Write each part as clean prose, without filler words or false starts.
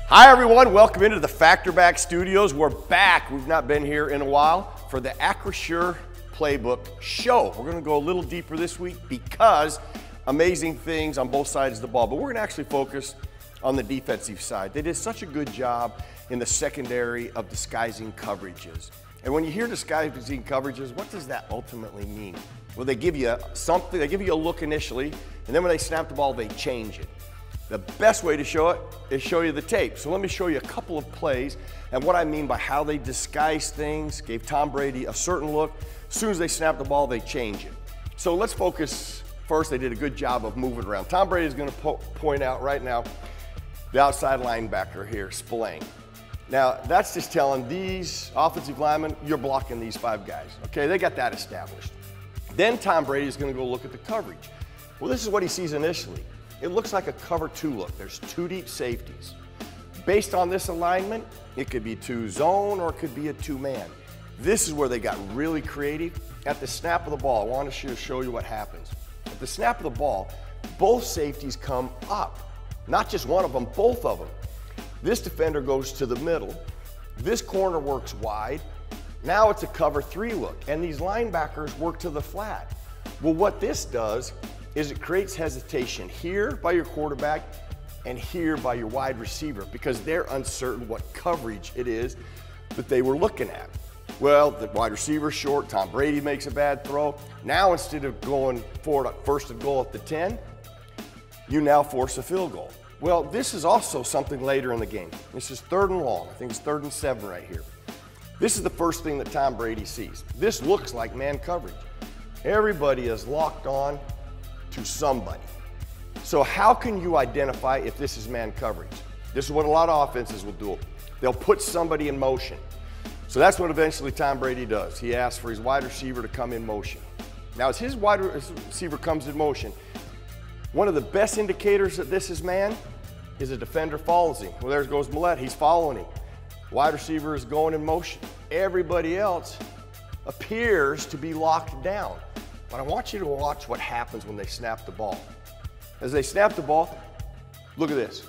Hi everyone, welcome into the Factorback Studios. We're back. We've not been here in a while for the Acrisure Playbook Show. We're going to go a little deeper this week because amazing things on both sides of the ball. But we're going to actually focus on the defensive side. They did such a good job in the secondary of disguising coverages. And when you hear disguising coverages, what does that ultimately mean? Well, they give you something, they give you a look initially, and then when they snap the ball, they change it. The best way to show it is show you the tape. So let me show you a couple of plays and what I mean by how they disguise things, gave Tom Brady a certain look. As soon as they snap the ball, they change it. So let's focus first. They did a good job of moving around. Tom Brady is going to point out right now the outside linebacker here, Spillane. Now, that's just telling these offensive linemen, you're blocking these five guys. Okay, they got that established. Then Tom Brady is going to go look at the coverage. Well, this is what he sees initially. It looks like a cover two look. There's two deep safeties. Based on this alignment, it could be two zone or it could be a two man. This is where they got really creative. At the snap of the ball, I want to show you what happens. At the snap of the ball, both safeties come up. Not just one of them, both of them. This defender goes to the middle. This corner works wide. Now it's a cover three look, and these linebackers work to the flat. Well, what this does is it creates hesitation here by your quarterback and here by your wide receiver because they're uncertain what coverage it is that they were looking at. Well, the wide receiver's short, Tom Brady makes a bad throw. Now instead of going forward first and goal at the 10, you now force a field goal. Well, this is also something later in the game. This is 3rd and long. I think it's 3rd and 7 right here. This is the first thing that Tom Brady sees. This looks like man coverage. Everybody is locked on to somebody. So how can you identify if this is man coverage? This is what a lot of offenses will do. They'll put somebody in motion. So that's what eventually Tom Brady does. He asks for his wide receiver to come in motion. Now as his wide receiver comes in motion, one of the best indicators that this is man is a defender follows him. Well, there goes Millette, he's following him. Wide receiver is going in motion. Everybody else appears to be locked down. But I want you to watch what happens when they snap the ball. As they snap the ball, look at this.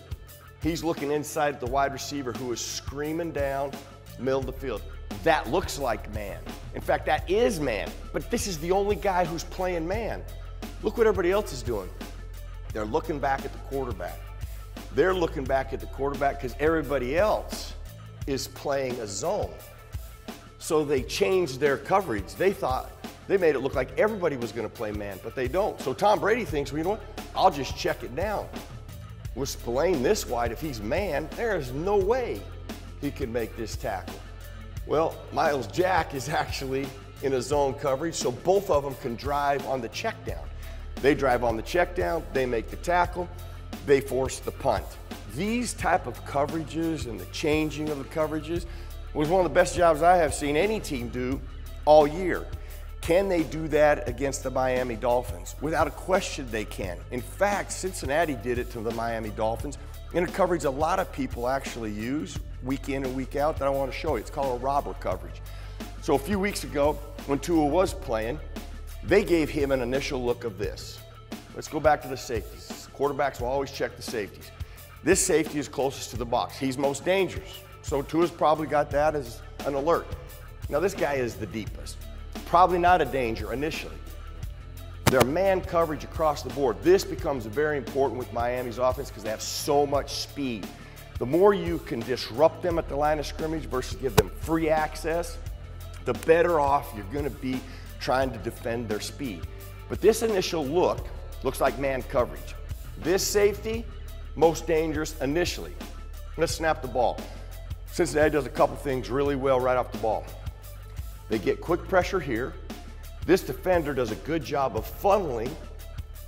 He's looking inside at the wide receiver who is screaming down middle of the field. That looks like man. In fact, that is man. But this is the only guy who's playing man. Look what everybody else is doing. They're looking back at the quarterback. They're looking back at the quarterback because everybody else is playing a zone. So they changed their coverage. They made it look like everybody was going to play man, but they don't. So Tom Brady thinks, well, you know what? I'll just check it down. With Spillane this wide, if he's man, there is no way he can make this tackle. Well, Miles Jack is actually in a zone coverage, so both of them can drive on the check down. They drive on the check down, they make the tackle, they force the punt. These type of coverages and the changing of the coverages was one of the best jobs I have seen any team do all year. Can they do that against the Miami Dolphins? Without a question, they can. In fact, Cincinnati did it to the Miami Dolphins in a coverage a lot of people actually use week in and week out that I want to show you. It's called a robber coverage. So a few weeks ago, when Tua was playing, they gave him an initial look of this. Let's go back to the safeties. Quarterbacks will always check the safeties. This safety is closest to the box. He's most dangerous. So Tua's probably got that as an alert. Now this guy is the deepest. Probably not a danger initially. Their man coverage across the board. This becomes very important with Miami's offense because they have so much speed. The more you can disrupt them at the line of scrimmage versus give them free access, the better off you're going to be trying to defend their speed. But this initial look looks like man coverage. This safety, most dangerous initially. Let's snap the ball. Cincinnati does a couple things really well right off the ball. They get quick pressure here. This defender does a good job of funneling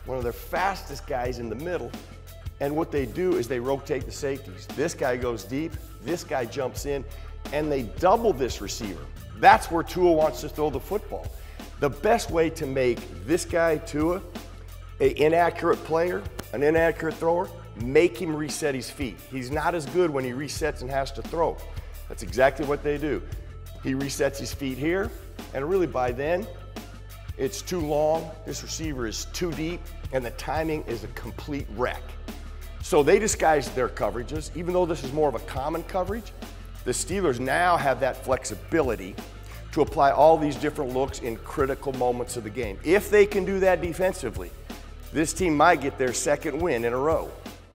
one of their fastest guys in the middle. And what they do is they rotate the safeties. This guy goes deep, this guy jumps in, and they double this receiver. That's where Tua wants to throw the football. The best way to make this guy, Tua, an inaccurate player, an inaccurate thrower, make him reset his feet. He's not as good when he resets and has to throw. That's exactly what they do. He resets his feet here, and really by then, it's too long, this receiver is too deep, and the timing is a complete wreck. So they disguised their coverages. Even though this is more of a common coverage, the Steelers now have that flexibility to apply all these different looks in critical moments of the game. If they can do that defensively, this team might get their second win in a row.